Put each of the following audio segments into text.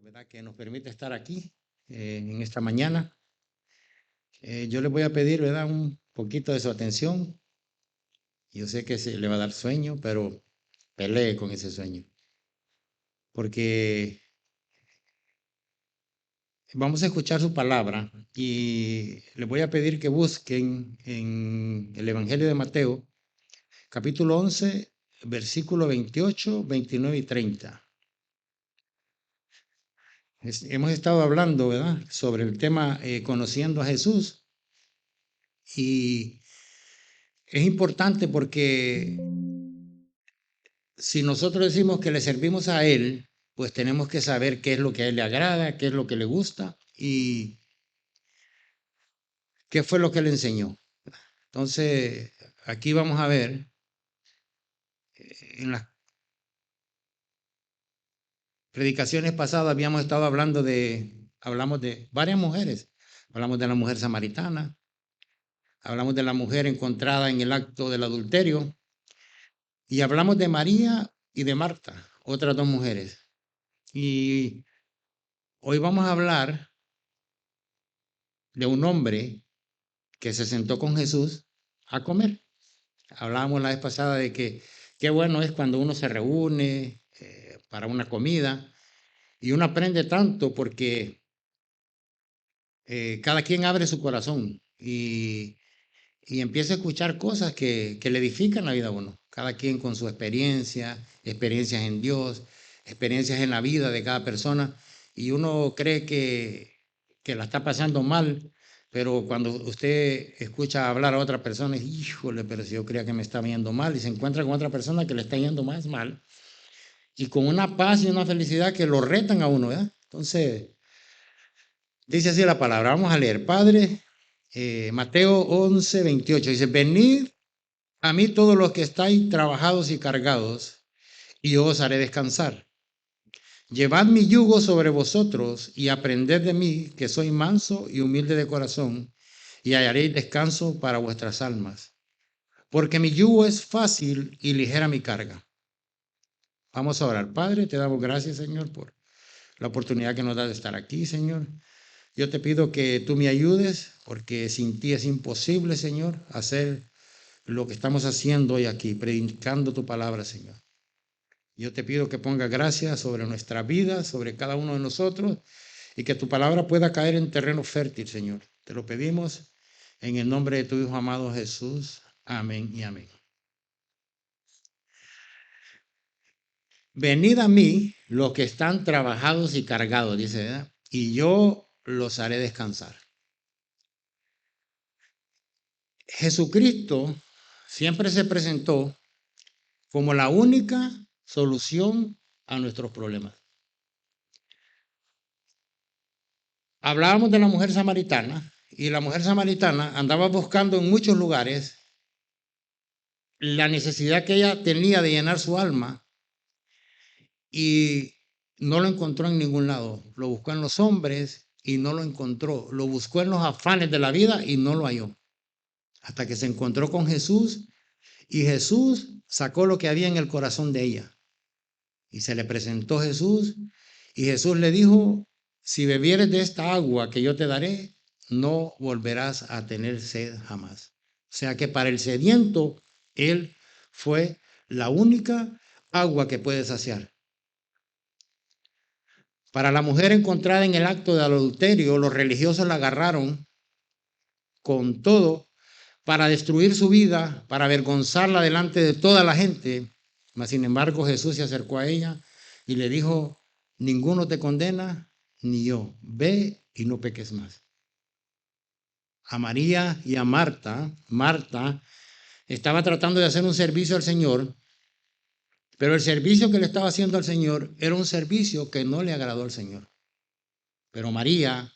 ¿verdad? Que nos permite estar aquí en esta mañana. Yo les voy a pedir, ¿verdad? Un poquito de su atención. Yo sé que se le va a dar sueño, pero pelee con ese sueño. Porque vamos a escuchar su palabra y les voy a pedir que busquen en el Evangelio de Mateo, capítulo 11, versículo 28, 29 y 30. Hemos estado hablando, ¿verdad? Sobre el tema conociendo a Jesús. Y es importante porque si nosotros decimos que le servimos a Él, pues tenemos que saber qué es lo que a Él le agrada, qué es lo que le gusta y qué fue lo que le enseñó. Entonces, aquí vamos a ver, en las predicaciones pasadas habíamos estado hablamos de varias mujeres. Hablamos de la mujer samaritana, hablamos de la mujer encontrada en el acto del adulterio y hablamos de María y de Marta, otras dos mujeres. Y hoy vamos a hablar de un hombre que se sentó con Jesús a comer. Hablábamos la vez pasada de que qué bueno es cuando uno se reúne para una comida y uno aprende tanto porque cada quien abre su corazón y empieza a escuchar cosas que le edifican la vida a uno. Cada quien con su experiencia, experiencias en Dios, experiencias en la vida de cada persona y uno cree que la está pasando mal. Pero cuando usted escucha hablar a otra persona, híjole, pero si yo creía que me estaba yendo mal, y se encuentra con otra persona que le está yendo más mal, y con una paz y una felicidad que lo retan a uno, ¿verdad? Entonces, dice así la palabra, vamos a leer, Padre, Mateo 11, 28, dice, venid a mí todos los que estáis trabajados y cargados, y yo os haré descansar. Llevad mi yugo sobre vosotros y aprended de mí, que soy manso y humilde de corazón, y hallaréis descanso para vuestras almas. Porque mi yugo es fácil y ligera mi carga. Vamos a orar. Padre, te damos gracias, Señor, por la oportunidad que nos da de estar aquí, Señor. Yo te pido que tú me ayudes, porque sin ti es imposible, Señor, hacer lo que estamos haciendo hoy aquí, predicando tu palabra, Señor. Yo te pido que ponga gracia sobre nuestra vida, sobre cada uno de nosotros, y que tu palabra pueda caer en terreno fértil, Señor. Te lo pedimos en el nombre de tu Hijo amado Jesús. Amén y amén. Venid a mí los que están trabajados y cargados, dice, ¿verdad? Y yo los haré descansar. Jesucristo siempre se presentó como la única solución a nuestros problemas. Hablábamos de la mujer samaritana y la mujer samaritana andaba buscando en muchos lugares la necesidad que ella tenía de llenar su alma y no lo encontró en ningún lado. Lo buscó en los hombres y no lo encontró. Lo buscó en los afanes de la vida y no lo halló. Hasta que se encontró con Jesús y Jesús sacó lo que había en el corazón de ella. Y se le presentó Jesús y Jesús le dijo, si bebieres de esta agua que yo te daré, no volverás a tener sed jamás. O sea que para el sediento, Él fue la única agua que puede saciar. Para la mujer encontrada en el acto de adulterio, los religiosos la agarraron con todo para destruir su vida, para avergonzarla delante de toda la gente. Mas, sin embargo, Jesús se acercó a ella y le dijo, ninguno te condena, ni yo. Ve y no peques más. A María y a Marta, Marta estaba tratando de hacer un servicio al Señor, pero el servicio que le estaba haciendo al Señor era un servicio que no le agradó al Señor. Pero María,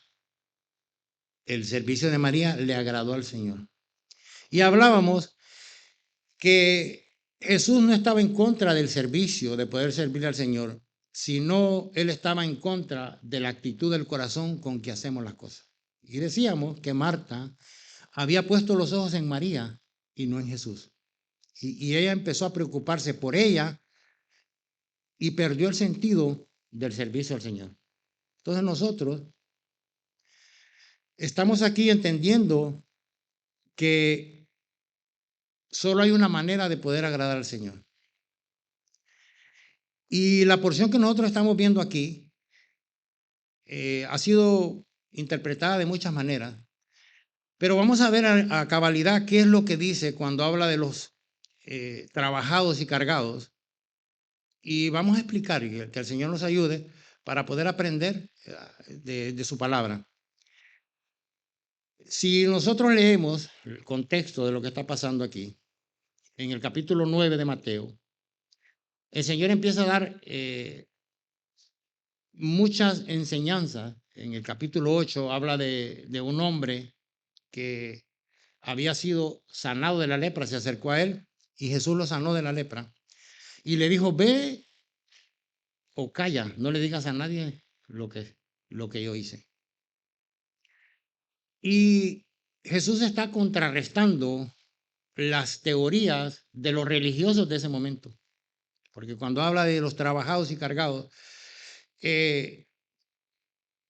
el servicio de María le agradó al Señor. Y hablábamos que Jesús no estaba en contra del servicio, de poder servir al Señor, sino Él estaba en contra de la actitud del corazón con que hacemos las cosas. Y decíamos que Marta había puesto los ojos en María y no en Jesús. Y ella empezó a preocuparse por ella y perdió el sentido del servicio al Señor. Entonces nosotros estamos aquí entendiendo que solo hay una manera de poder agradar al Señor. Y la porción que nosotros estamos viendo aquí ha sido interpretada de muchas maneras, pero vamos a ver a cabalidad qué es lo que dice cuando habla de los trabajados y cargados. Y vamos a explicar, y que el Señor nos ayude para poder aprender de su palabra. Si nosotros leemos el contexto de lo que está pasando aquí, en el capítulo 9 de Mateo, el Señor empieza a dar muchas enseñanzas. En el capítulo 8 habla de un hombre que había sido sanado de la lepra, se acercó a él y Jesús lo sanó de la lepra. Y le dijo, ve o calla, no le digas a nadie lo que yo hice. Y Jesús está contrarrestando las teorías de los religiosos de ese momento. Porque cuando habla de los trabajados y cargados,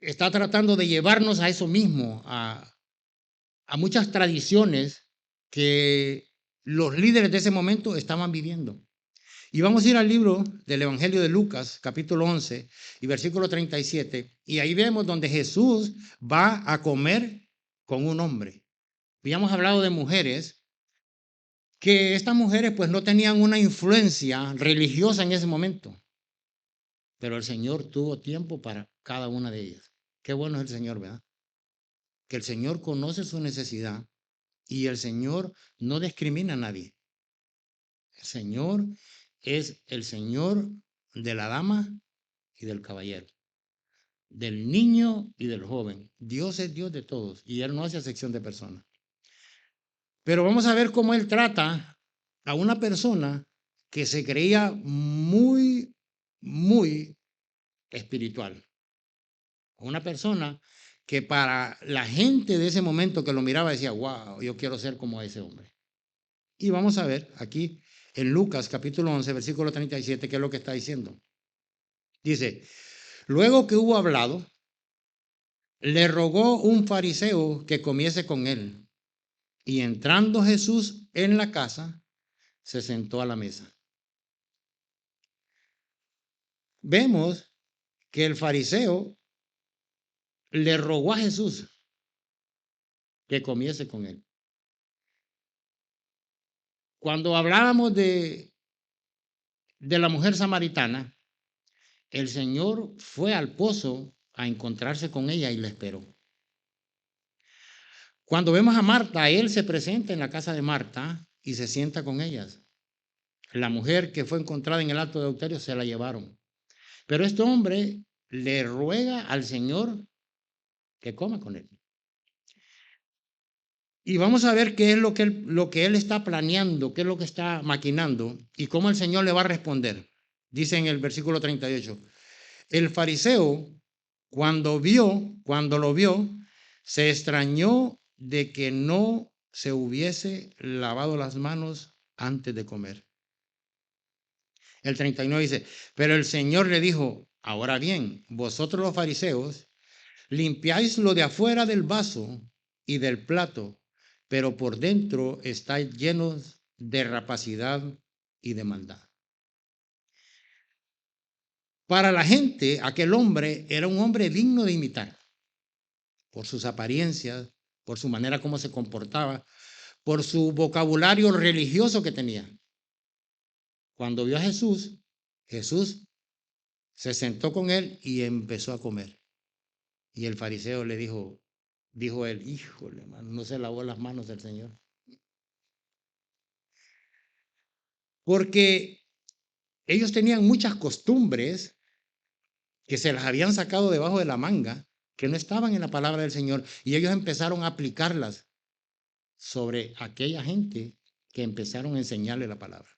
está tratando de llevarnos a eso mismo, a muchas tradiciones que los líderes de ese momento estaban viviendo. Y vamos a ir al libro del Evangelio de Lucas, capítulo 11 y versículo 37, y ahí vemos donde Jesús va a comer con un hombre. Habíamos hablado de mujeres, que estas mujeres pues no tenían una influencia religiosa en ese momento, pero el Señor tuvo tiempo para cada una de ellas. Qué bueno es el Señor, ¿verdad? Que el Señor conoce su necesidad y el Señor no discrimina a nadie. El Señor es el Señor de la dama y del caballero, del niño y del joven. Dios es Dios de todos y Él no hace acepción de personas. Pero vamos a ver cómo Él trata a una persona que se creía muy, muy espiritual. Una persona que para la gente de ese momento que lo miraba decía, wow, yo quiero ser como ese hombre. Y vamos a ver aquí en Lucas capítulo 11, versículo 37, qué es lo que está diciendo. Dice, luego que hubo hablado, le rogó un fariseo que comiese con él. Y entrando Jesús en la casa, se sentó a la mesa. Vemos que el fariseo le rogó a Jesús que comiese con él. Cuando hablábamos de la mujer samaritana, el Señor fue al pozo a encontrarse con ella y la esperó. Cuando vemos a Marta, Él se presenta en la casa de Marta y se sienta con ellas. La mujer que fue encontrada en el acto de adulterio se la llevaron. Pero este hombre le ruega al Señor que coma con él. Y vamos a ver qué es lo que él está planeando, qué es lo que está maquinando y cómo el Señor le va a responder. Dice en el versículo 38, el fariseo, cuando lo vio, se extrañó de que no se hubiese lavado las manos antes de comer. El 39 dice, pero el Señor le dijo, ahora bien, vosotros los fariseos limpiáis lo de afuera del vaso y del plato, pero por dentro estáis llenos de rapacidad y de maldad. Para la gente, aquel hombre era un hombre digno de imitar, por sus apariencias, por su manera como se comportaba, por su vocabulario religioso que tenía. Cuando vio a Jesús, Jesús se sentó con él y empezó a comer. Y el fariseo le dijo él, híjole, man, no se lavó las manos del Señor. Porque ellos tenían muchas costumbres que se las habían sacado debajo de la manga, que no estaban en la palabra del Señor, y ellos empezaron a aplicarlas sobre aquella gente que empezaron a enseñarle la palabra.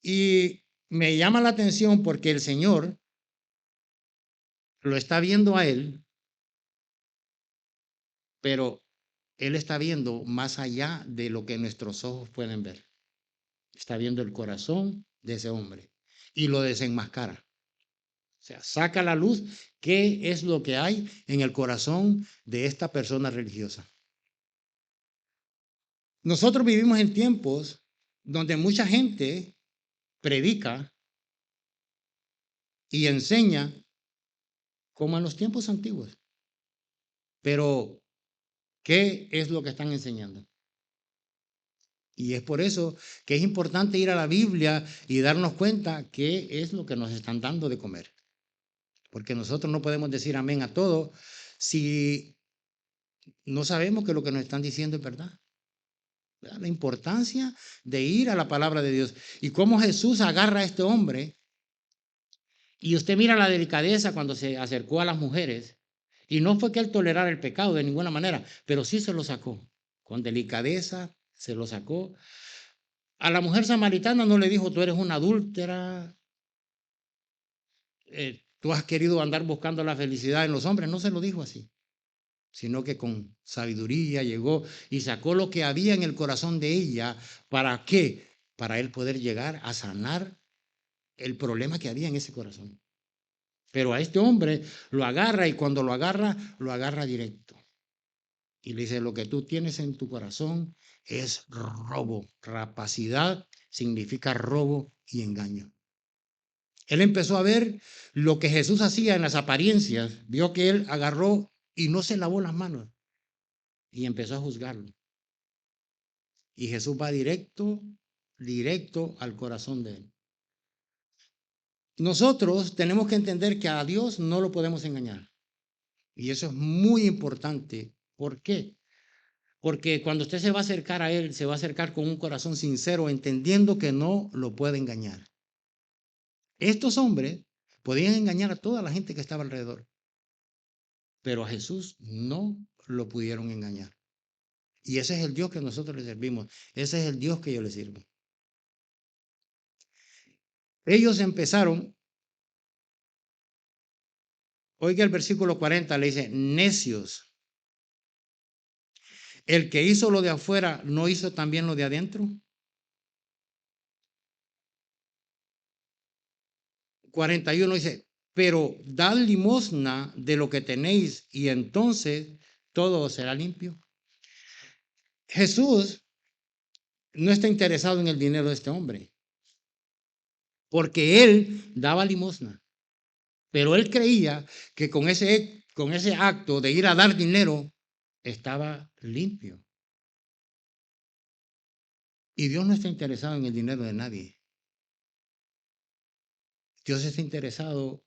Y me llama la atención porque el Señor lo está viendo a él, pero él está viendo más allá de lo que nuestros ojos pueden ver. Está viendo el corazón de ese hombre y lo desenmascara. O sea, saca a la luz qué es lo que hay en el corazón de esta persona religiosa. Nosotros vivimos en tiempos donde mucha gente predica y enseña como en los tiempos antiguos. Pero, ¿qué es lo que están enseñando? Y es por eso que es importante ir a la Biblia y darnos cuenta qué es lo que nos están dando de comer. Porque nosotros no podemos decir amén a todo si no sabemos que lo que nos están diciendo es verdad. La importancia de ir a la palabra de Dios. Y cómo Jesús agarra a este hombre. Y usted mira la delicadeza cuando se acercó a las mujeres. Y no fue que él tolerara el pecado de ninguna manera, pero sí se lo sacó. Con delicadeza se lo sacó. A la mujer samaritana no le dijo, tú eres una adúltera, tú has querido andar buscando la felicidad en los hombres. No se lo dijo así, sino que con sabiduría llegó y sacó lo que había en el corazón de ella. ¿Para qué? Para él poder llegar a sanar el problema que había en ese corazón. Pero a este hombre lo agarra y cuando lo agarra directo. Y le dice, lo que tú tienes en tu corazón es robo. Rapacidad significa robo y engaño. Él empezó a ver lo que Jesús hacía en las apariencias. Vio que él agarró y no se lavó las manos. Y empezó a juzgarlo. Y Jesús va directo al corazón de él. Nosotros tenemos que entender que a Dios no lo podemos engañar. Y eso es muy importante. ¿Por qué? Porque cuando usted se va a acercar a Él, se va a acercar con un corazón sincero, entendiendo que no lo puede engañar. Estos hombres podían engañar a toda la gente que estaba alrededor, pero a Jesús no lo pudieron engañar. Y ese es el Dios que nosotros le servimos. Ese es el Dios que yo le sirvo. Ellos empezaron, oiga el versículo 40, le dice, necios. El que hizo lo de afuera, ¿no hizo también lo de adentro? 41 dice, pero dad limosna de lo que tenéis y entonces todo será limpio. Jesús no está interesado en el dinero de este hombre, porque él daba limosna, pero él creía que con ese acto de ir a dar dinero estaba limpio. Y Dios no está interesado en el dinero de nadie. Dios está interesado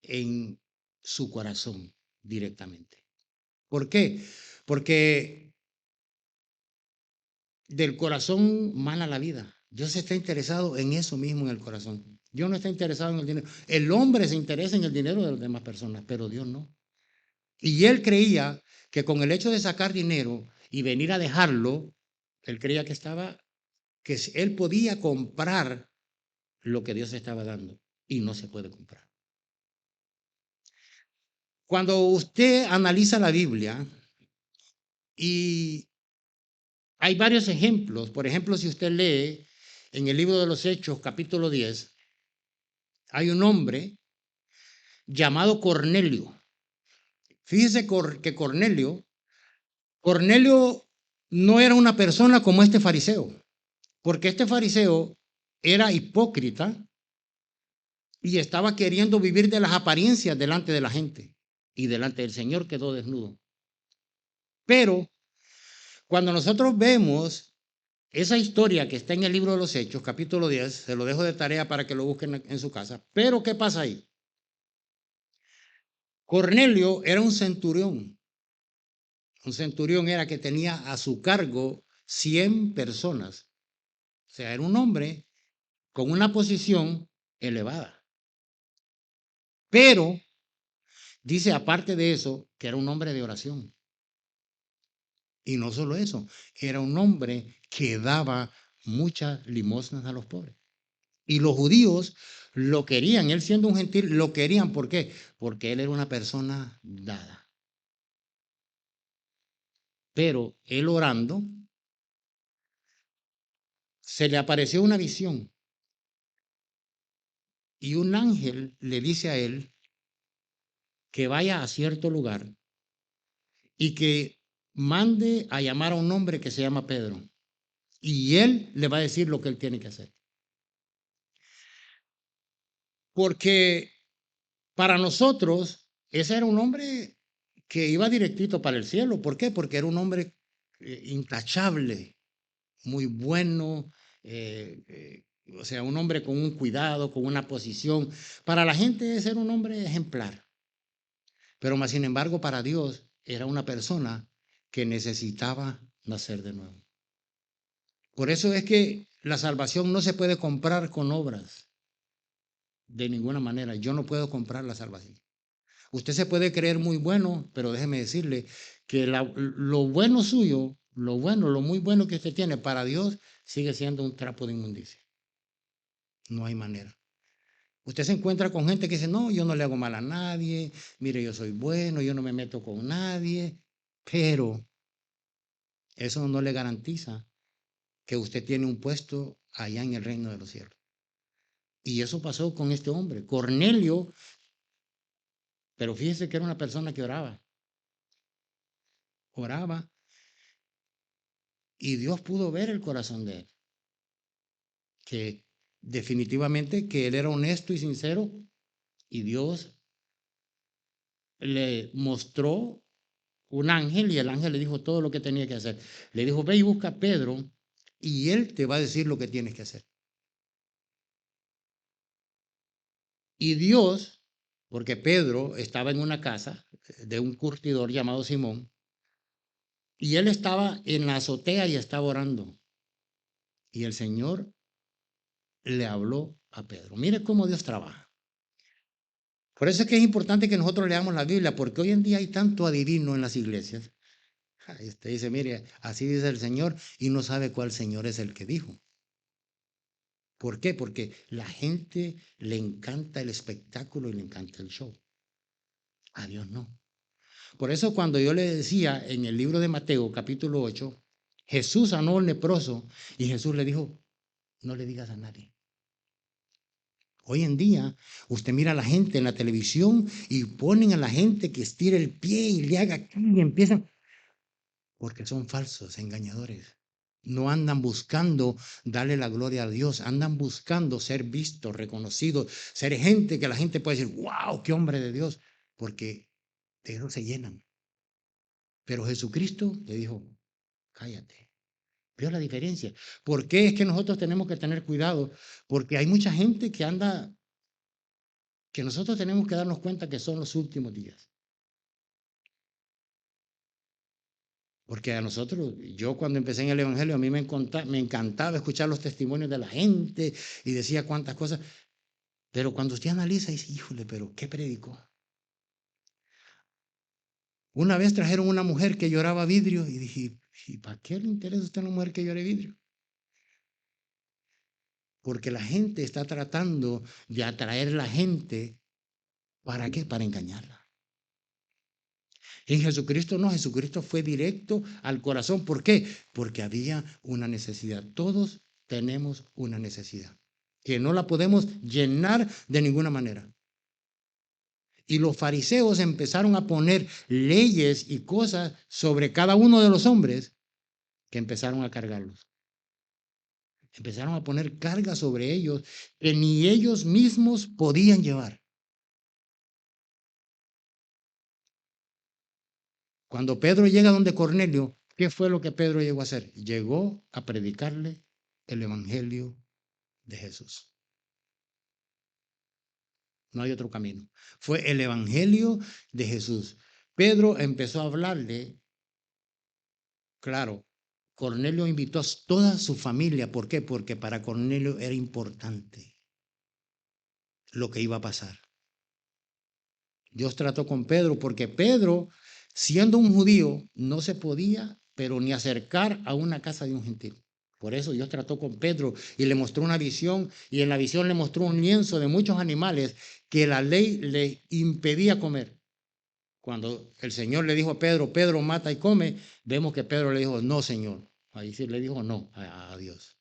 en su corazón directamente. ¿Por qué? Porque del corazón mana la vida. Dios está interesado en eso mismo, en el corazón. Dios no está interesado en el dinero. El hombre se interesa en el dinero de las demás personas, pero Dios no. Y él creía que con el hecho de sacar dinero y venir a dejarlo, él creía que él podía comprar lo que Dios estaba dando. Y no se puede comprar. Cuando usted analiza la Biblia y hay varios ejemplos, por ejemplo, si usted lee en el libro de los Hechos, capítulo 10, hay un hombre llamado Cornelio. Fíjese que Cornelio no era una persona como este fariseo, porque este fariseo era hipócrita y estaba queriendo vivir de las apariencias delante de la gente y delante del Señor quedó desnudo. Pero cuando nosotros vemos esa historia que está en el libro de los Hechos, capítulo 10, se lo dejo de tarea para que lo busquen en su casa. Pero ¿qué pasa ahí? Cornelio era un centurión. Un centurión era que tenía a su cargo 100 personas. O sea, era un hombre con una posición elevada. Pero dice, aparte de eso, que era un hombre de oración. Y no solo eso, era un hombre que daba muchas limosnas a los pobres. Y los judíos lo querían, él siendo un gentil, lo querían. ¿Por qué? Porque él era una persona dada. Pero él orando, se le apareció una visión. y un ángel le dice a él que vaya a cierto lugar y que mande a llamar a un hombre que se llama Pedro. Y él le va a decir lo que él tiene que hacer. Porque para nosotros, ese era un hombre que iba directito para el cielo. ¿Por qué? Porque era un hombre intachable, muy bueno, eh, eh, o sea, un hombre con un cuidado, con una posición. Para la gente ese era un hombre ejemplar. Pero más sin embargo, para Dios era una persona que necesitaba nacer de nuevo. Por eso es que la salvación no se puede comprar con obras de ninguna manera. Yo no puedo comprar la salvación. Usted se puede creer muy bueno, pero déjeme decirle que lo bueno suyo, lo bueno, lo muy bueno que usted tiene para Dios sigue siendo un trapo de inmundicia. No hay manera. Usted se encuentra con gente que dice, no, yo no le hago mal a nadie, mire, yo soy bueno, yo no me meto con nadie, pero eso no le garantiza que usted tiene un puesto allá en el reino de los cielos. Y eso pasó con este hombre, Cornelio, pero fíjese que era una persona que oraba, y Dios pudo ver el corazón de él, que definitivamente que él era honesto y sincero, y Dios le mostró un ángel y el ángel le dijo todo lo que tenía que hacer. Le dijo, ve y busca a Pedro y él te va a decir lo que tienes que hacer. Y Dios, porque Pedro estaba en una casa de un curtidor llamado Simón, y él estaba en la azotea y estaba orando. Y el Señor le habló a Pedro. Mire cómo Dios trabaja. Por eso es que es importante que nosotros leamos la Biblia, porque hoy en día hay tanto adivino en las iglesias. Usted dice, mire, así dice el Señor, y no sabe cuál Señor es el que dijo. ¿Por qué? Porque la gente le encanta el espectáculo y le encanta el show. A Dios no. Por eso cuando yo le decía en el libro de Mateo, capítulo 8, Jesús sanó al leproso y Jesús le dijo, no le digas a nadie. Hoy en día, usted mira a la gente en la televisión y ponen a la gente que estire el pie y le haga aquí y empiezan, porque son falsos, engañadores. No andan buscando darle la gloria a Dios, andan buscando ser vistos, reconocidos, ser gente que la gente puede decir, wow, qué hombre de Dios, porque de eso se llenan. Pero Jesucristo le dijo, cállate. ¿Vio la diferencia? ¿Por qué es que nosotros tenemos que tener cuidado? Porque hay mucha gente que anda, que nosotros tenemos que darnos cuenta que son los últimos días. Porque a nosotros, yo cuando empecé en el Evangelio, a mí me encantaba escuchar los testimonios de la gente y decía cuántas cosas. Pero cuando usted analiza, dice, híjole, pero ¿qué predicó? Una vez trajeron una mujer que lloraba vidrio y dije, ¿y para qué le interesa a usted una mujer que llore vidrio? Porque la gente está tratando de atraer a la gente. ¿Para qué? Para engañarla. En Jesucristo no, Jesucristo fue directo al corazón. ¿Por qué? Porque había una necesidad. Todos tenemos una necesidad que no la podemos llenar de ninguna manera. Y los fariseos empezaron a poner leyes y cosas sobre cada uno de los hombres que empezaron a cargarlos. Empezaron a poner cargas sobre ellos que ni ellos mismos podían llevar. Cuando Pedro llega donde Cornelio, ¿qué fue lo que Pedro llegó a hacer? Llegó a predicarle el evangelio de Jesús. No hay otro camino. Fue el evangelio de Jesús. Pedro empezó a hablarle, claro, Cornelio invitó a toda su familia. ¿Por qué? Porque para Cornelio era importante lo que iba a pasar. Dios trató con Pedro porque Pedro, siendo un judío, no se podía, pero ni acercar a una casa de un gentil. Por eso Dios trató con Pedro y le mostró una visión y en la visión le mostró un lienzo de muchos animales que la ley le impedía comer. Cuando el Señor le dijo a Pedro, Pedro, mata y come, vemos que Pedro le dijo, no, Señor. Ahí sí le dijo no a Dios.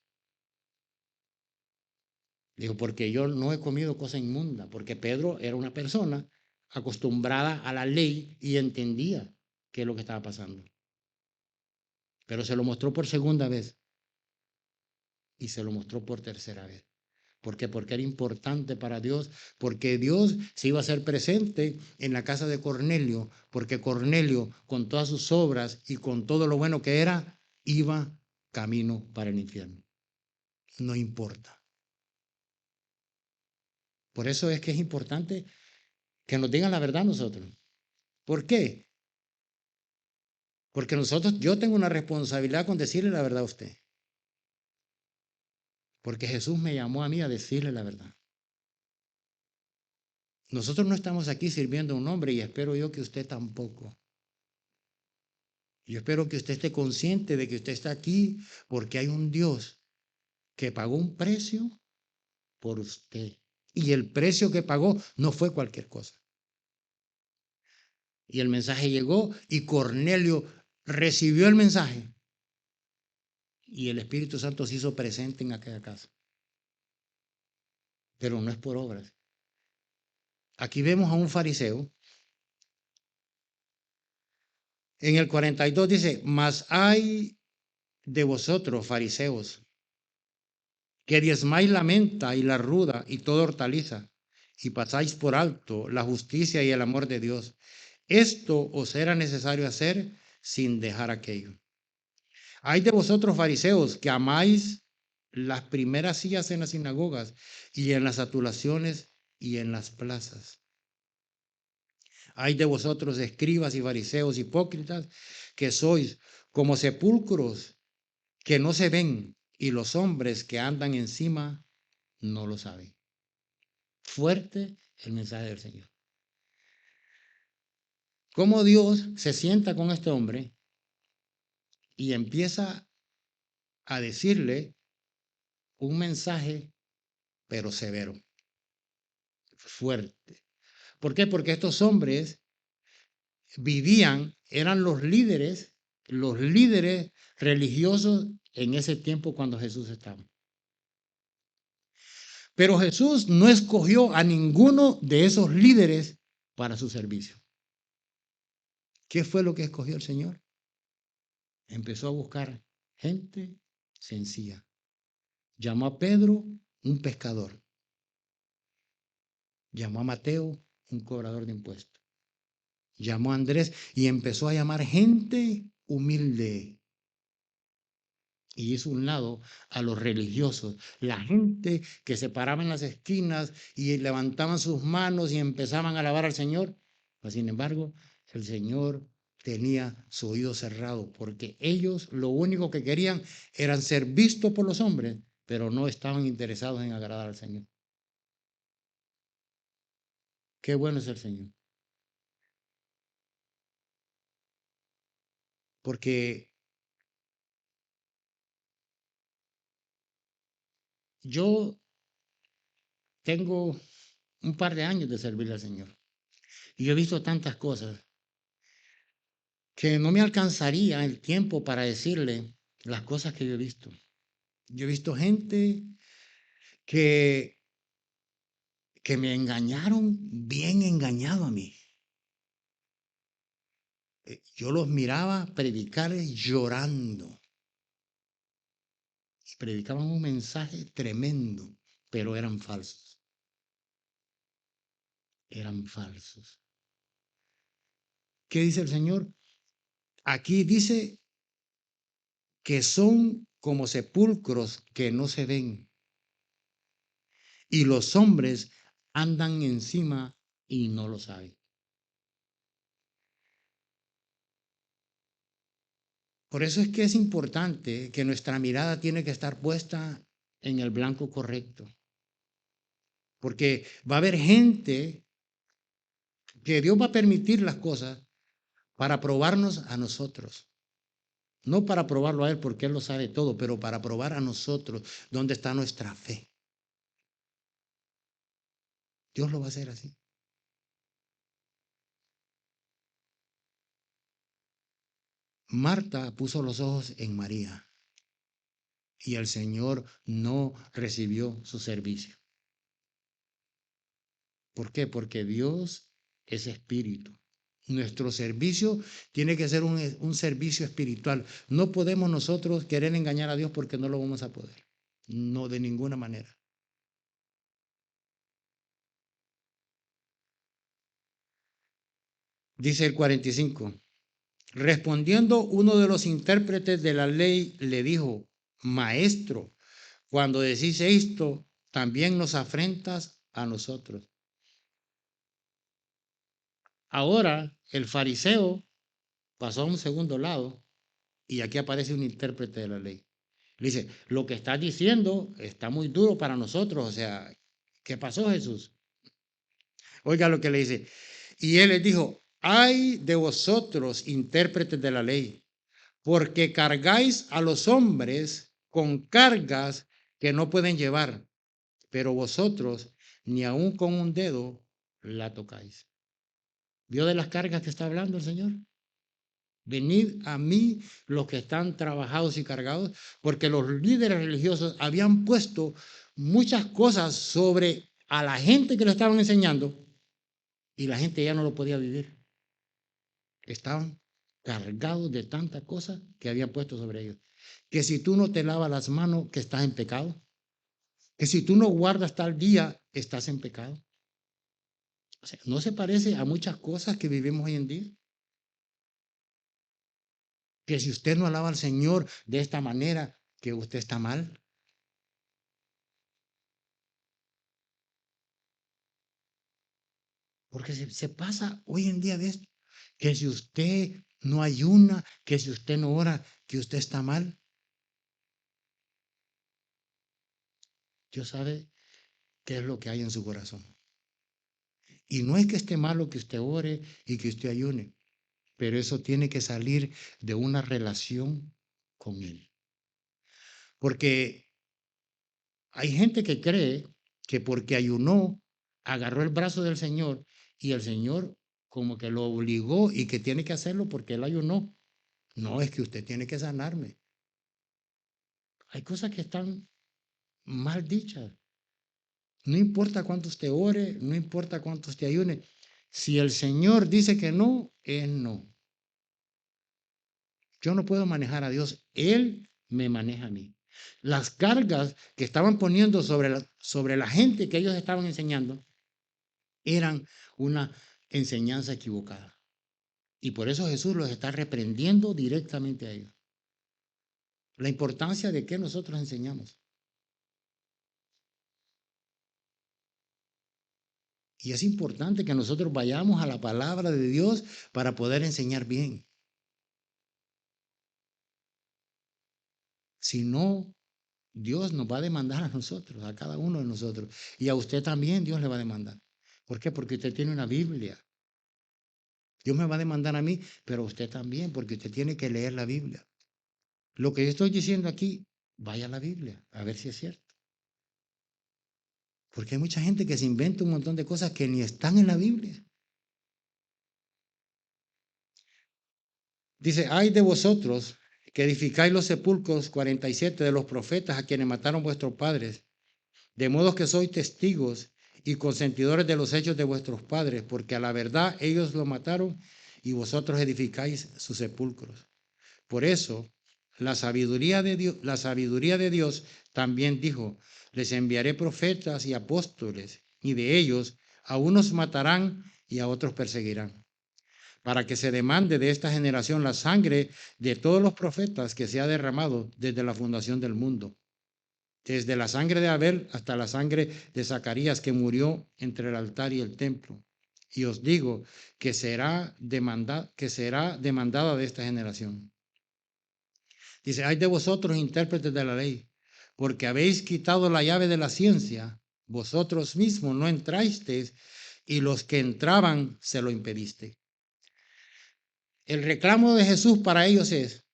Dijo, porque yo no he comido cosa inmunda, porque Pedro era una persona acostumbrada a la ley y entendía qué es lo que estaba pasando. Pero se lo mostró por segunda vez y se lo mostró por tercera vez. ¿Por qué? Porque era importante para Dios, porque Dios se iba a hacer presente en la casa de Cornelio, porque Cornelio, con todas sus obras y con todo lo bueno que era, iba camino para el infierno. No importa. Por eso es que es importante que nos digan la verdad a nosotros. ¿Por qué? Porque yo tengo una responsabilidad con decirle la verdad a usted. Porque Jesús me llamó a mí a decirle la verdad. Nosotros no estamos aquí sirviendo a un hombre y espero yo que usted tampoco. Yo espero que usted esté consciente de que usted está aquí porque hay un Dios que pagó un precio por usted. Y el precio que pagó no fue cualquier cosa. Y el mensaje llegó y Cornelio recibió el mensaje. Y el Espíritu Santo se hizo presente en aquella casa. Pero no es por obras. Aquí vemos a un fariseo. En el 42 dice, mas hay de vosotros, fariseos, que diezmáis la menta y la ruda y toda hortaliza, y pasáis por alto la justicia y el amor de Dios. Esto os era necesario hacer sin dejar aquello. Hay de vosotros, fariseos, que amáis las primeras sillas en las sinagogas y en las saturaciones y en las plazas. Hay de vosotros, escribas y fariseos hipócritas, que sois como sepulcros que no se ven, y los hombres que andan encima no lo saben. Fuerte el mensaje del Señor. Cómo Dios se sienta con este hombre y empieza a decirle un mensaje, pero severo, fuerte. ¿Por qué? Porque estos hombres eran los líderes religiosos en ese tiempo cuando Jesús estaba. Pero Jesús no escogió a ninguno de esos líderes para su servicio. ¿Qué fue lo que escogió el Señor? Empezó a buscar gente sencilla. Llamó a Pedro un pescador. Llamó a Mateo un cobrador de impuestos. Llamó a Andrés y empezó a llamar gente humilde. Y hizo un lado a los religiosos, la gente que se paraba en las esquinas y levantaban sus manos y empezaban a alabar al Señor. Pero sin embargo, el Señor tenía su oído cerrado porque ellos lo único que querían era ser vistos por los hombres, pero no estaban interesados en agradar al Señor. Qué bueno es el Señor. Porque yo tengo un par de años de servirle al Señor y yo he visto tantas cosas que no me alcanzaría el tiempo para decirle las cosas que yo he visto. Yo he visto gente que, que me engañaron, bien engañado a mí. Yo los miraba predicar llorando. Y predicaban un mensaje tremendo, pero eran falsos. Eran falsos. ¿Qué dice el Señor? Aquí dice que son como sepulcros que no se ven. Y los hombres andan encima y no lo saben. Por eso es que es importante que nuestra mirada tiene que estar puesta en el blanco correcto. Porque va a haber gente que Dios va a permitir las cosas para probarnos a nosotros. No para probarlo a Él porque Él lo sabe todo, pero para probar a nosotros dónde está nuestra fe. Dios lo va a hacer así. Marta puso los ojos en María y el Señor no recibió su servicio. ¿Por qué? Porque Dios es espíritu. Nuestro servicio tiene que ser un servicio espiritual. No podemos nosotros querer engañar a Dios porque no lo vamos a poder. No, de ninguna manera. Dice el 45. Respondiendo uno de los intérpretes de la ley le dijo, Maestro, cuando decís esto, también nos afrentas a nosotros. Ahora el fariseo pasó a un segundo lado y aquí aparece un intérprete de la ley. Le dice, lo que estás diciendo está muy duro para nosotros. O sea, ¿qué pasó, Jesús? Oiga lo que le dice. Y él les dijo, ay de vosotros, intérpretes de la ley, porque cargáis a los hombres con cargas que no pueden llevar, pero vosotros ni aun con un dedo la tocáis. ¿Vio de las cargas que está hablando el Señor? Venid a mí los que están trabajados y cargados, porque los líderes religiosos habían puesto muchas cosas sobre a la gente que le estaban enseñando y la gente ya no lo podía vivir. Estaban cargados de tantas cosas que habían puesto sobre ellos. Que si tú no te lavas las manos, que estás en pecado. Que si tú no guardas tal día, estás en pecado. O sea, no se parece a muchas cosas que vivimos hoy en día. Que si usted no alaba al Señor de esta manera, que usted está mal. Porque se pasa hoy en día de esto. Que si usted no ayuna, que si usted no ora, que usted está mal. Dios sabe qué es lo que hay en su corazón. Y no es que esté malo que usted ore y que usted ayune, pero eso tiene que salir de una relación con Él. Porque hay gente que cree que porque ayunó, agarró el brazo del Señor y el Señor como que lo obligó y que tiene que hacerlo porque Él ayunó. No, es que usted tiene que sanarme. Hay cosas que están mal dichas. No importa cuánto usted ore, no importa cuánto usted ayune. Si el Señor dice que no, es no. Yo no puedo manejar a Dios, Él me maneja a mí. Las cargas que estaban poniendo sobre la gente que ellos estaban enseñando eran una enseñanza equivocada. Y por eso Jesús los está reprendiendo directamente a ellos. La importancia de que nosotros enseñamos. Y es importante que nosotros vayamos a la palabra de Dios para poder enseñar bien. Si no, Dios nos va a demandar a nosotros, a cada uno de nosotros. Y a usted también Dios le va a demandar. ¿Por qué? Porque usted tiene una Biblia. Dios me va a demandar a mí, pero a usted también, porque usted tiene que leer la Biblia. Lo que yo estoy diciendo aquí, vaya a la Biblia, a ver si es cierto. Porque hay mucha gente que se inventa un montón de cosas que ni están en la Biblia. Dice, ay de vosotros que edificáis los sepulcros 47 de los profetas a quienes mataron vuestros padres, de modo que sois testigos y consentidores de los hechos de vuestros padres, porque a la verdad ellos lo mataron y vosotros edificáis sus sepulcros. Por eso, la sabiduría de Dios también dijo, les enviaré profetas y apóstoles, y de ellos a unos matarán y a otros perseguirán, para que se demande de esta generación la sangre de todos los profetas que se ha derramado desde la fundación del mundo, desde la sangre de Abel hasta la sangre de Zacarías que murió entre el altar y el templo. Y os digo que será demandada de esta generación. Dice, hay de vosotros intérpretes de la ley, porque habéis quitado la llave de la ciencia, vosotros mismos no entrasteis y los que entraban se lo impediste. El reclamo de Jesús para ellos es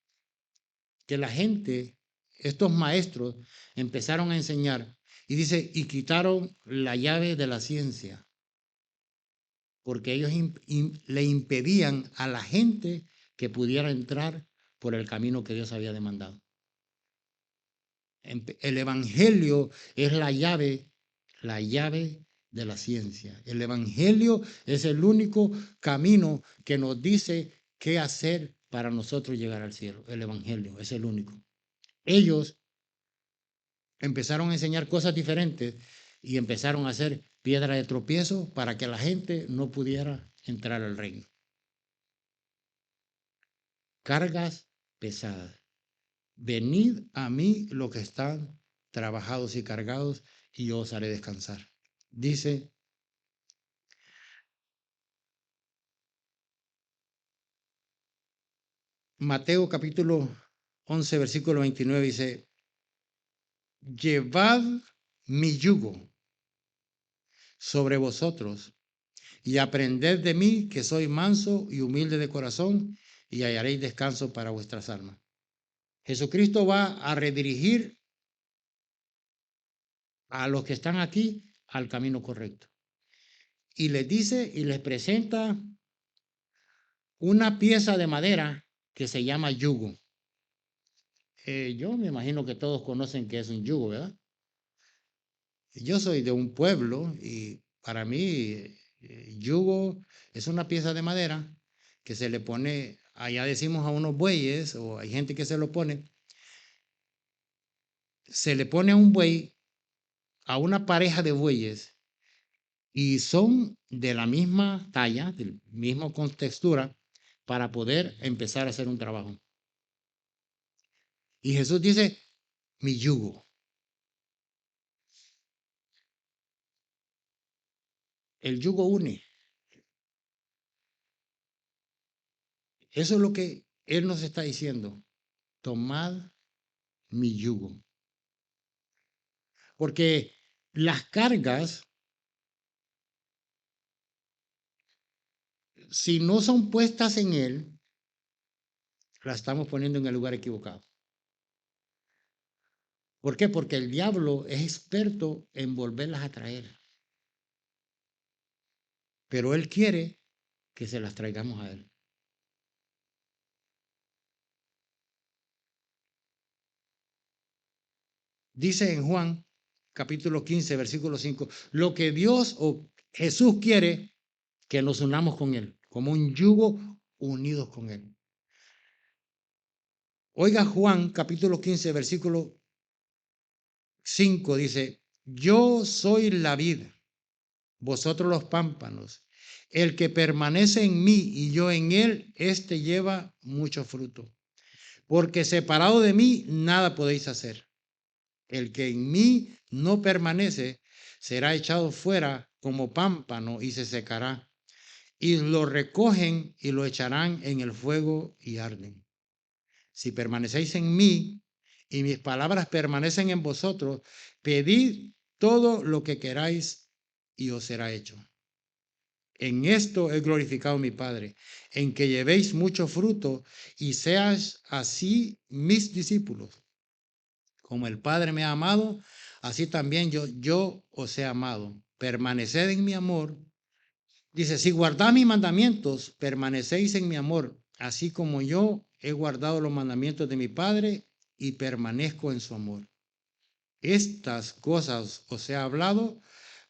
que la gente, estos maestros, empezaron a enseñar y dice, y quitaron la llave de la ciencia, porque ellos le impedían a la gente que pudiera entrar por el camino que Dios había demandado. El evangelio es la llave de la ciencia. El evangelio es el único camino que nos dice qué hacer para nosotros llegar al cielo. El evangelio es el único. Ellos empezaron a enseñar cosas diferentes y empezaron a hacer piedra de tropiezo para que la gente no pudiera entrar al reino. Cargas pesadas. Venid a mí los que están trabajados y cargados, y yo os haré descansar. Dice Mateo capítulo 11, versículo 29, dice, llevad mi yugo sobre vosotros y aprended de mí, que soy manso y humilde de corazón, y hallaréis descanso para vuestras almas. Jesucristo va a redirigir a los que están aquí al camino correcto. Y les dice y les presenta una pieza de madera que se llama yugo. Yo me imagino que todos conocen qué es un yugo, ¿verdad? Yo soy de un pueblo y para mí yugo es una pieza de madera que se le pone, allá decimos a unos bueyes, o hay gente que se le pone a un buey, a una pareja de bueyes, y son de la misma talla, del mismo contextura, para poder empezar a hacer un trabajo. Y Jesús dice, mi yugo. El yugo une. Eso es lo que Él nos está diciendo. Tomad mi yugo. Porque las cargas, si no son puestas en Él, las estamos poniendo en el lugar equivocado. ¿Por qué? Porque el diablo es experto en volverlas a traer. Pero Él quiere que se las traigamos a Él. Dice en Juan, capítulo 15, versículo 5, lo que Dios o Jesús quiere, que nos unamos con Él, como un yugo unidos con Él. Oiga Juan, capítulo 15, versículo 5, dice, yo soy la vid, vosotros los pámpanos. El que permanece en mí y yo en él, éste lleva mucho fruto. Porque separado de mí, nada podéis hacer. El que en mí no permanece, será echado fuera como pámpano y se secará. Y lo recogen y lo echarán en el fuego y arden. Si permanecéis en mí y mis palabras permanecen en vosotros, pedid todo lo que queráis y os será hecho. En esto he glorificado a mi Padre, en que llevéis mucho fruto y seáis así mis discípulos. Como el Padre me ha amado, así también yo os he amado. Permaneced en mi amor. Dice, si guardáis mis mandamientos, permanecéis en mi amor, así como yo he guardado los mandamientos de mi Padre y permanezco en su amor. Estas cosas os he hablado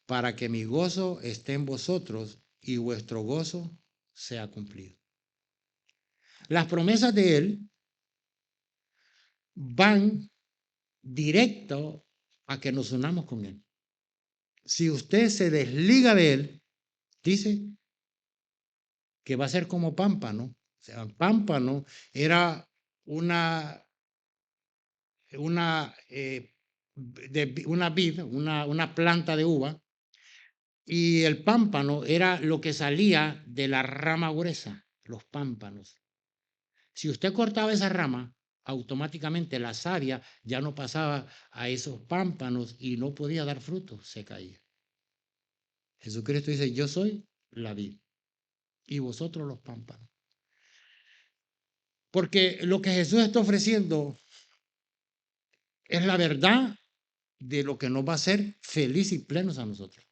para que mi gozo esté en vosotros y vuestro gozo sea cumplido. Las promesas de Él van directo a que nos unamos con Él. Si usted se desliga de Él, dice que va a ser como pámpano. O sea, el pámpano era una vid, una planta de uva, y el pámpano era lo que salía de la rama gruesa, los pámpanos. Si usted cortaba esa rama, automáticamente la savia ya no pasaba a esos pámpanos y no podía dar fruto, se caía. Jesucristo dice, yo soy la vid y vosotros los pámpanos. Porque lo que Jesús está ofreciendo es la verdad de lo que nos va a hacer felices y plenos a nosotros.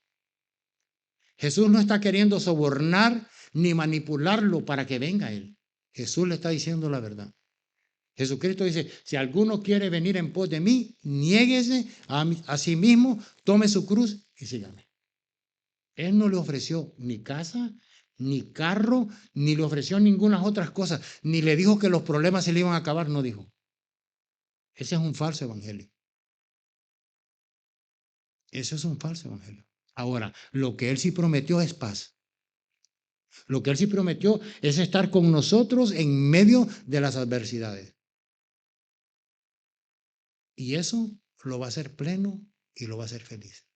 Jesús no está queriendo sobornar ni manipularlo para que venga Él. Jesús le está diciendo la verdad. Jesucristo dice, si alguno quiere venir en pos de mí, niéguese a sí mismo, tome su cruz y sígame. Él no le ofreció ni casa, ni carro, ni le ofreció ninguna otras cosas, ni le dijo que los problemas se le iban a acabar, no dijo. Ese es un falso evangelio. Eso es un falso evangelio. Ahora, lo que él sí prometió es paz. Lo que él sí prometió es estar con nosotros en medio de las adversidades. Y eso lo va a hacer pleno y lo va a hacer feliz.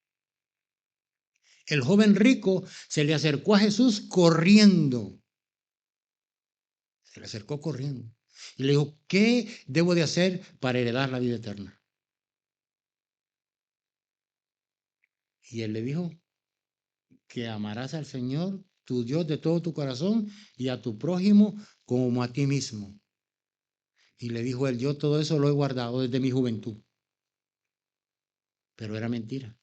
El joven rico se le acercó a Jesús corriendo. Se le acercó corriendo. Y le dijo, ¿qué debo de hacer para heredar la vida eterna? Y él le dijo que amarás al Señor, tu Dios, de todo tu corazón y a tu prójimo como a ti mismo. Y le dijo él, yo todo eso lo he guardado desde mi juventud. Pero era mentira.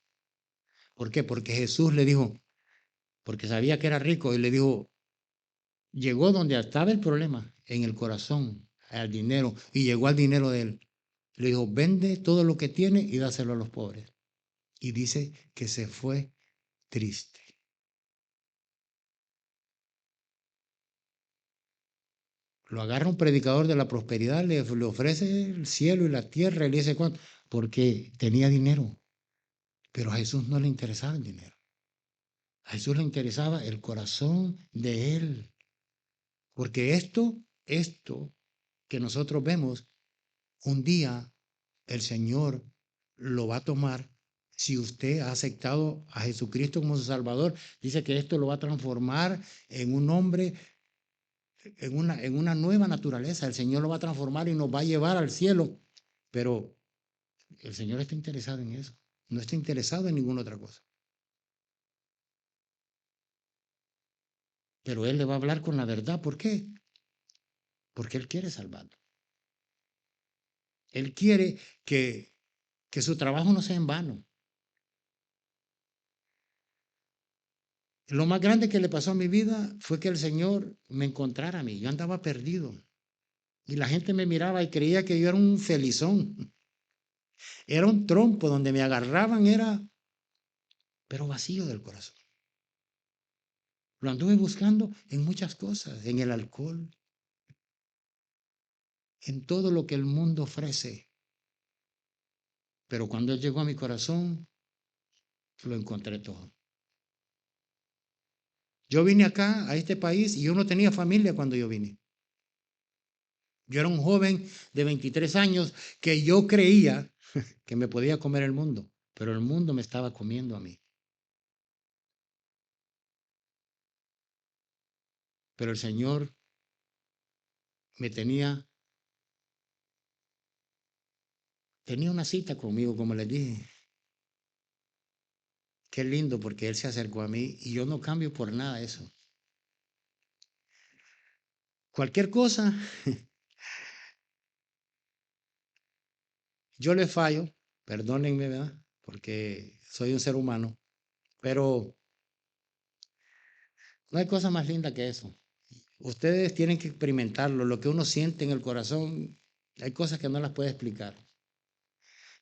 ¿Por qué? Porque Jesús le dijo, porque sabía que era rico, y le dijo, llegó donde estaba el problema, en el corazón, al dinero, y llegó al dinero de él. Le dijo, vende todo lo que tiene y dáselo a los pobres. Y dice que se fue triste. Lo agarra un predicador de la prosperidad, le ofrece el cielo y la tierra, y le dice cuánto, porque tenía dinero. Pero a Jesús no le interesaba el dinero. A Jesús le interesaba el corazón de él. Porque esto que nosotros vemos, un día el Señor lo va a tomar. Si usted ha aceptado a Jesucristo como su Salvador, dice que esto lo va a transformar en un hombre, en una nueva naturaleza. El Señor lo va a transformar y nos va a llevar al cielo. Pero el Señor está interesado en eso. No está interesado en ninguna otra cosa. Pero Él le va a hablar con la verdad. ¿Por qué? Porque Él quiere salvarlo. Él quiere que su trabajo no sea en vano. Lo más grande que le pasó a mi vida fue que el Señor me encontrara a mí. Yo andaba perdido. Y la gente me miraba y creía que yo era un felizón. Era un trompo donde me agarraban, pero vacío del corazón. Lo anduve buscando en muchas cosas, en el alcohol, en todo lo que el mundo ofrece. Pero cuando Él llegó a mi corazón, lo encontré todo. Yo vine acá, a este país, y yo no tenía familia cuando yo vine. Yo era un joven de 23 años que yo creía que me podía comer el mundo, pero el mundo me estaba comiendo a mí. Pero el Señor me tenía una cita conmigo, como les dije. Qué lindo porque Él se acercó a mí y yo no cambio por nada eso. Cualquier cosa, yo le fallo, perdónenme, ¿verdad? Porque soy un ser humano, pero no hay cosa más linda que eso. Ustedes tienen que experimentarlo, lo que uno siente en el corazón, hay cosas que no las puede explicar.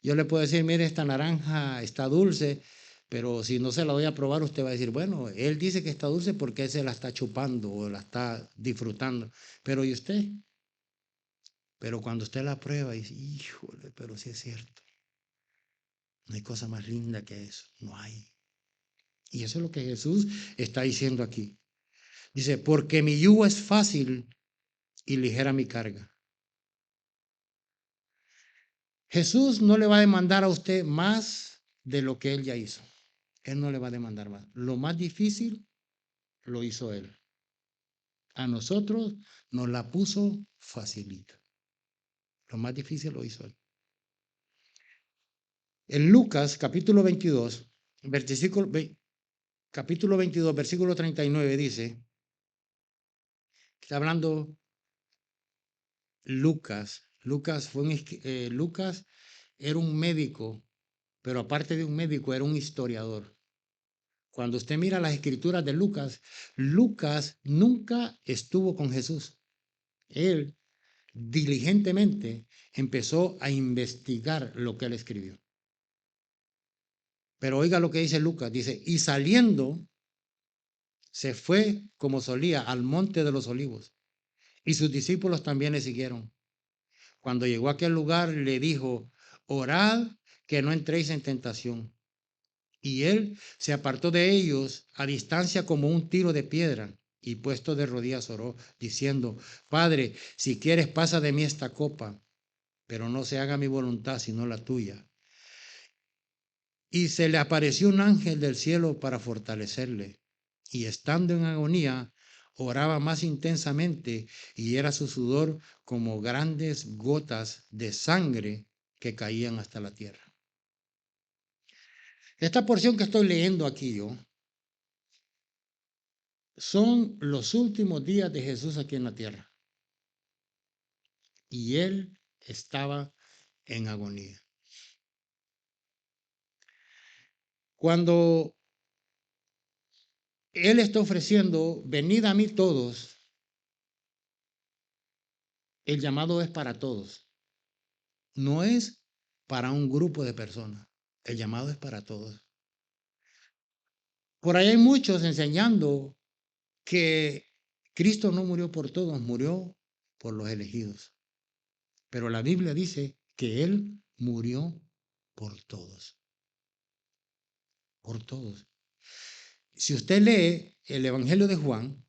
Yo le puedo decir, mire, esta naranja está dulce, pero si no se la voy a probar, usted va a decir, bueno, él dice que está dulce porque él se la está chupando o la está disfrutando. Pero ¿y usted? Pero cuando usted la prueba, dice, híjole, pero sí es cierto. No hay cosa más linda que eso, no hay. Y eso es lo que Jesús está diciendo aquí. Dice, porque mi yugo es fácil y ligera mi carga. Jesús no le va a demandar a usted más de lo que él ya hizo. Él no le va a demandar más. Lo más difícil lo hizo él. A nosotros nos la puso facilita. Lo más difícil lo hizo él. En Lucas capítulo 22, capítulo 22, versículo 39 dice, está hablando Lucas. Lucas era un médico, pero aparte de un médico era un historiador. Cuando usted mira las escrituras de Lucas, Lucas nunca estuvo con Jesús. Él diligentemente empezó a investigar lo que él escribió. Pero oiga lo que dice Lucas, dice, y saliendo, se fue como solía al monte de los olivos y sus discípulos también le siguieron. Cuando llegó a aquel lugar le dijo, orad que no entréis en tentación. Y él se apartó de ellos a distancia como un tiro de piedra y puesto de rodillas oró, diciendo, Padre, si quieres pasa de mí esta copa, pero no se haga mi voluntad sino la tuya. Y se le apareció un ángel del cielo para fortalecerle. Y estando en agonía, oraba más intensamente y era su sudor como grandes gotas de sangre que caían hasta la tierra. Esta porción que estoy leyendo aquí yo son los últimos días de Jesús aquí en la tierra. Y él estaba en agonía. Cuando él está ofreciendo, venid a mí todos, el llamado es para todos. No es para un grupo de personas. El llamado es para todos. Por ahí hay muchos enseñando que Cristo no murió por todos, murió por los elegidos. Pero la Biblia dice que Él murió por todos. Por todos. Si usted lee el Evangelio de Juan,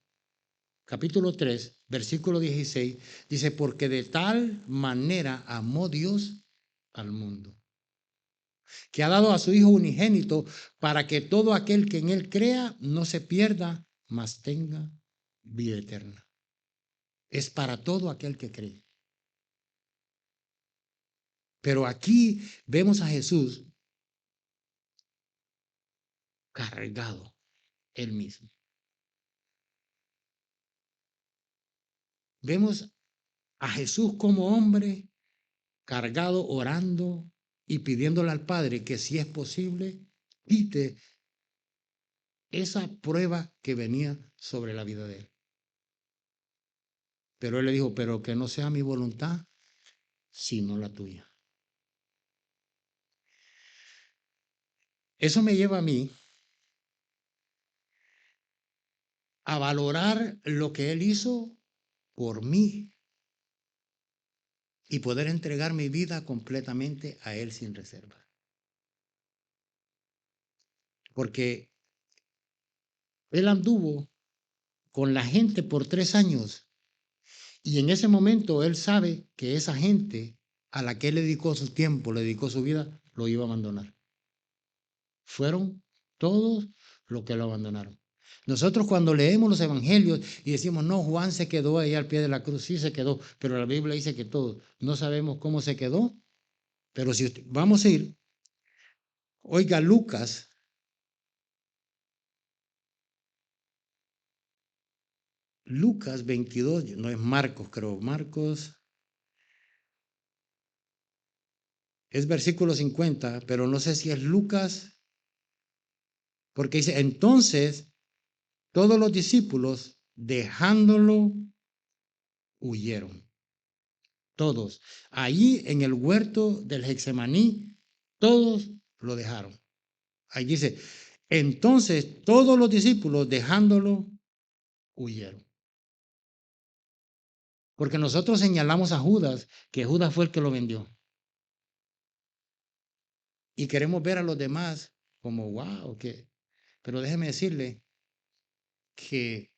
capítulo 3, versículo 16, dice, porque de tal manera amó Dios al mundo, que ha dado a su Hijo unigénito para que todo aquel que en Él crea no se pierda, mas tenga vida eterna. Es para todo aquel que cree. Pero aquí vemos a Jesús cargado él mismo. Vemos a Jesús como hombre cargado, orando y pidiéndole al Padre que si es posible, quite esa prueba que venía sobre la vida de él. Pero él le dijo, pero que no sea mi voluntad, sino la tuya. Eso me lleva a mí a valorar lo que él hizo por mí y poder entregar mi vida completamente a él sin reserva. Porque él anduvo con la gente por 3 años y en ese momento él sabe que esa gente a la que él le dedicó su tiempo, le dedicó su vida, lo iba a abandonar. Fueron todos los que lo abandonaron. Nosotros cuando leemos los evangelios y decimos, no, Juan se quedó ahí al pie de la cruz, sí se quedó, pero la Biblia dice que todos, no sabemos cómo se quedó, pero si vamos a ir, oiga Lucas, Lucas 22, no es Marcos, creo, Marcos es versículo 50, pero no sé si es Lucas, porque dice, entonces todos los discípulos dejándolo huyeron. Todos. Allí en el huerto del Getsemaní, todos lo dejaron. Ahí dice, entonces todos los discípulos dejándolo huyeron. Porque nosotros señalamos a Judas, que Judas fue el que lo vendió. Y queremos ver a los demás como, wow, que... Pero déjeme decirle que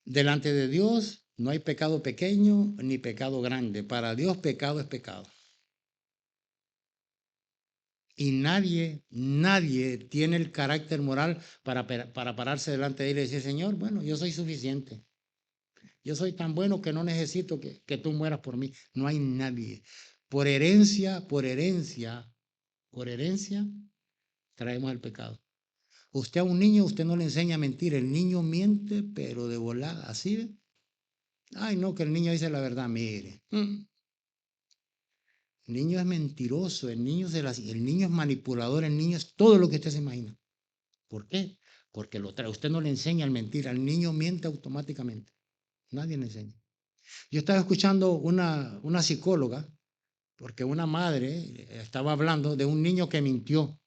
delante de Dios no hay pecado pequeño ni pecado grande. Para Dios pecado es pecado. Y nadie tiene el carácter moral para pararse delante de él y decir, Señor, bueno, yo soy suficiente. Yo soy tan bueno que no necesito que tú mueras por mí. No hay nadie. Por herencia, traemos el pecado. Usted a un niño, usted no le enseña a mentir. El niño miente, pero de volada. ¿Así ve? Ay, no, que el niño dice la verdad. Mire. El niño es mentiroso, el niño es manipulador, el niño es todo lo que usted se imagina. ¿Por qué? Porque lo trae. Usted no le enseña al mentir, al niño miente automáticamente. Nadie le enseña. Yo estaba escuchando una psicóloga, porque una madre estaba hablando de un niño que mintió.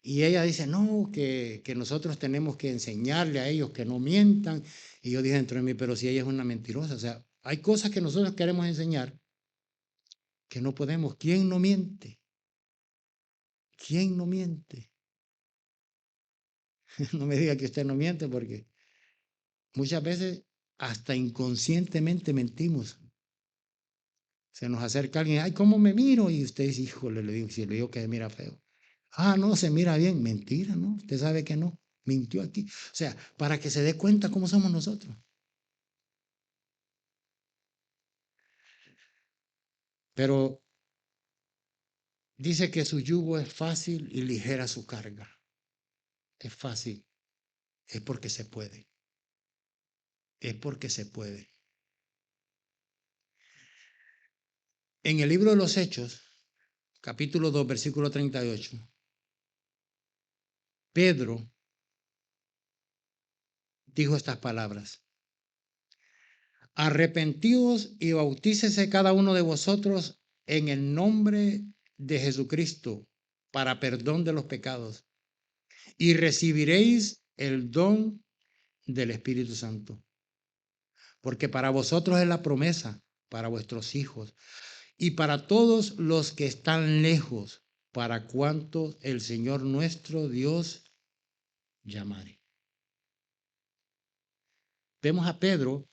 Y ella dice, no, que nosotros tenemos que enseñarle a ellos que no mientan. Y yo dije dentro de mí, pero si ella es una mentirosa, o sea, hay cosas que nosotros queremos enseñar que no podemos. ¿Quién no miente? ¿Quién no miente? No me diga que usted no miente porque muchas veces hasta inconscientemente mentimos. Se nos acerca alguien, ay, ¿cómo me miro? Y usted dice, híjole, le digo, si le digo que se mira feo. Ah, no, se mira bien. Mentira, ¿no? Usted sabe que no. Mintió aquí. O sea, para que se dé cuenta cómo somos nosotros. Pero dice que su yugo es fácil y ligera su carga. Es fácil. Es porque se puede. Es porque se puede. En el libro de los Hechos, capítulo 2, versículo 38, Pedro dijo estas palabras. Arrepentíos y bautícese cada uno de vosotros en el nombre de Jesucristo para perdón de los pecados y recibiréis el don del Espíritu Santo. Porque para vosotros es la promesa, para vuestros hijos y para todos los que están lejos, para cuantos el Señor nuestro Dios llamare. Vemos a Pedro,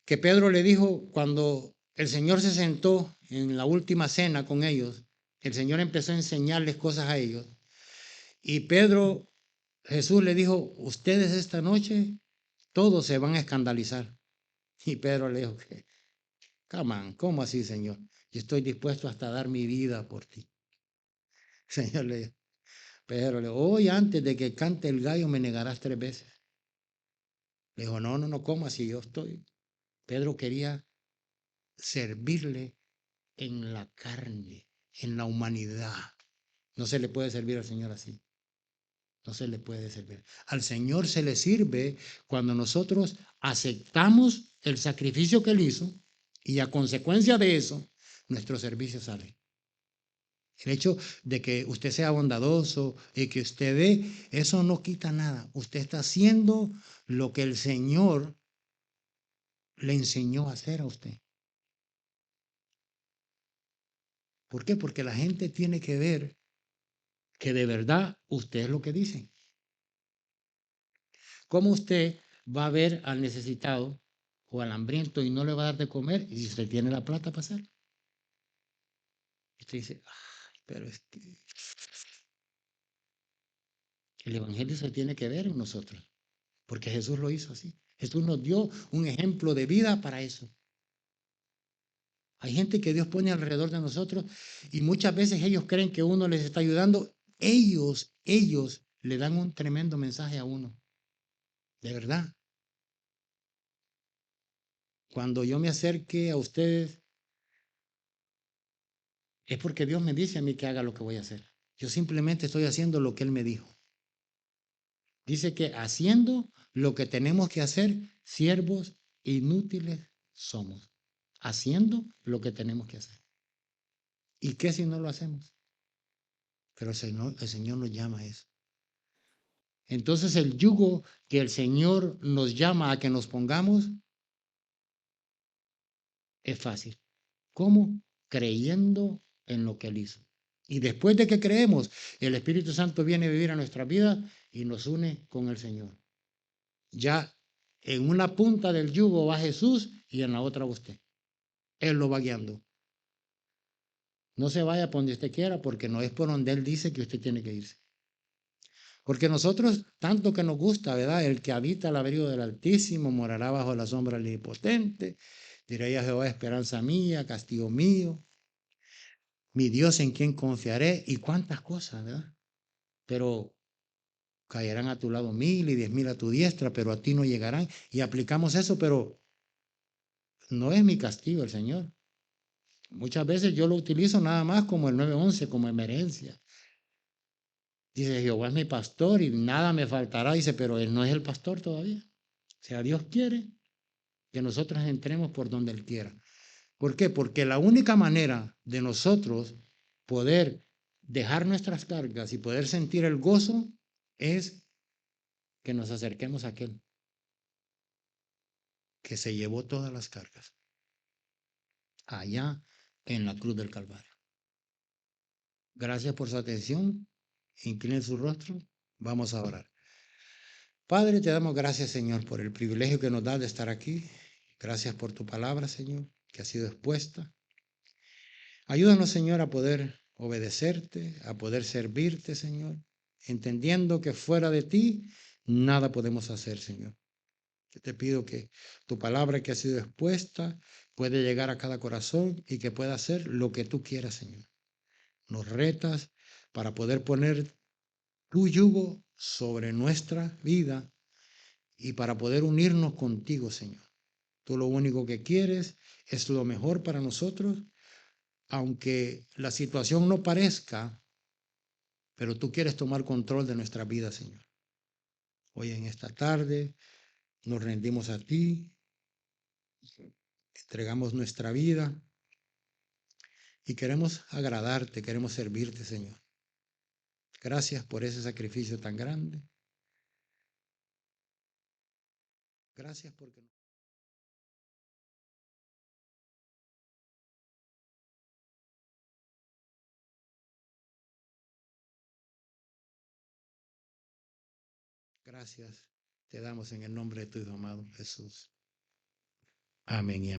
que Pedro le dijo cuando el Señor se sentó en la última cena con ellos, el Señor empezó a enseñarles cosas a ellos. Y Pedro, Jesús le dijo, ustedes esta noche todos se van a escandalizar. Y Pedro le dijo, come on, ¿cómo así, Señor? Yo estoy dispuesto hasta a dar mi vida por ti. Señor le dijo, Pedro le dijo, hoy antes de que cante el gallo me negarás 3 veces. Le dijo, no, no, no, ¿cómo así? Yo estoy. Pedro quería servirle en la carne, en la humanidad. No se le puede servir al Señor así. No se le puede servir. Al Señor se le sirve cuando nosotros aceptamos el sacrificio que Él hizo y a consecuencia de eso, nuestro servicio sale. El hecho de que usted sea bondadoso y que usted dé, eso no quita nada. Usted está haciendo lo que el Señor le enseñó a hacer a usted. ¿Por qué? Porque la gente tiene que ver que de verdad usted es lo que dice. ¿Cómo usted va a ver al necesitado o al hambriento y no le va a dar de comer y si usted tiene la plata para hacerlo? Usted dice, ay, pero es que el Evangelio se tiene que ver en nosotros, porque Jesús lo hizo así. Jesús nos dio un ejemplo de vida para eso. Hay gente que Dios pone alrededor de nosotros y muchas veces ellos creen que uno les está ayudando. Ellos le dan un tremendo mensaje a uno. De verdad. Cuando yo me acerque a ustedes, es porque Dios me dice a mí que haga lo que voy a hacer. Yo simplemente estoy haciendo lo que Él me dijo. Dice que haciendo lo que tenemos que hacer, siervos inútiles somos. Haciendo lo que tenemos que hacer. ¿Y qué si no lo hacemos? Pero el Señor nos llama a eso. Entonces el yugo que el Señor nos llama a que nos pongamos es fácil. ¿Cómo? Creyendo en lo que Él hizo. Y después de que creemos, el Espíritu Santo viene a vivir a nuestra vida y nos une con el Señor. Ya en una punta del yugo va Jesús y en la otra usted. Él lo va guiando. No se vaya por donde usted quiera porque no es por donde Él dice que usted tiene que irse. Porque nosotros, tanto que nos gusta, ¿verdad? El que habita al abrigo del Altísimo morará bajo la sombra del Omnipotente. Diré a Jehová, esperanza mía, castigo mío, mi Dios en quien confiaré y cuántas cosas, ¿verdad? Pero caerán a tu lado 1000 y 10.000 a tu diestra, pero a ti no llegarán. Y aplicamos eso, pero no es mi castigo el Señor. Muchas veces yo lo utilizo nada más como el 911, como emergencia. Dice, Jehová es mi pastor y nada me faltará. Dice, pero Él no es el pastor todavía. O sea, Dios quiere que nosotros entremos por donde Él quiera. ¿Por qué? Porque la única manera de nosotros poder dejar nuestras cargas y poder sentir el gozo es que nos acerquemos a aquel que se llevó todas las cargas allá en la cruz del Calvario. Gracias por su atención. Incline su rostro. Vamos a orar. Padre, te damos gracias, Señor, por el privilegio que nos da de estar aquí. Gracias por tu palabra, Señor, que ha sido expuesta. Ayúdanos, Señor, a poder obedecerte, a poder servirte, Señor, entendiendo que fuera de ti nada podemos hacer, Señor. Yo te pido que tu palabra que ha sido expuesta puede llegar a cada corazón y que pueda hacer lo que tú quieras, Señor. Nos retas para poder poner tu yugo sobre nuestra vida y para poder unirnos contigo, Señor. Tú lo único que quieres es lo mejor para nosotros, aunque la situación no parezca, pero tú quieres tomar control de nuestra vida, Señor. Hoy en esta tarde nos rendimos a ti, entregamos nuestra vida y queremos agradarte, queremos servirte, Señor. Gracias por ese sacrificio tan grande. Gracias porque gracias te damos en el nombre de tu Hijo amado Jesús. Amén y amén.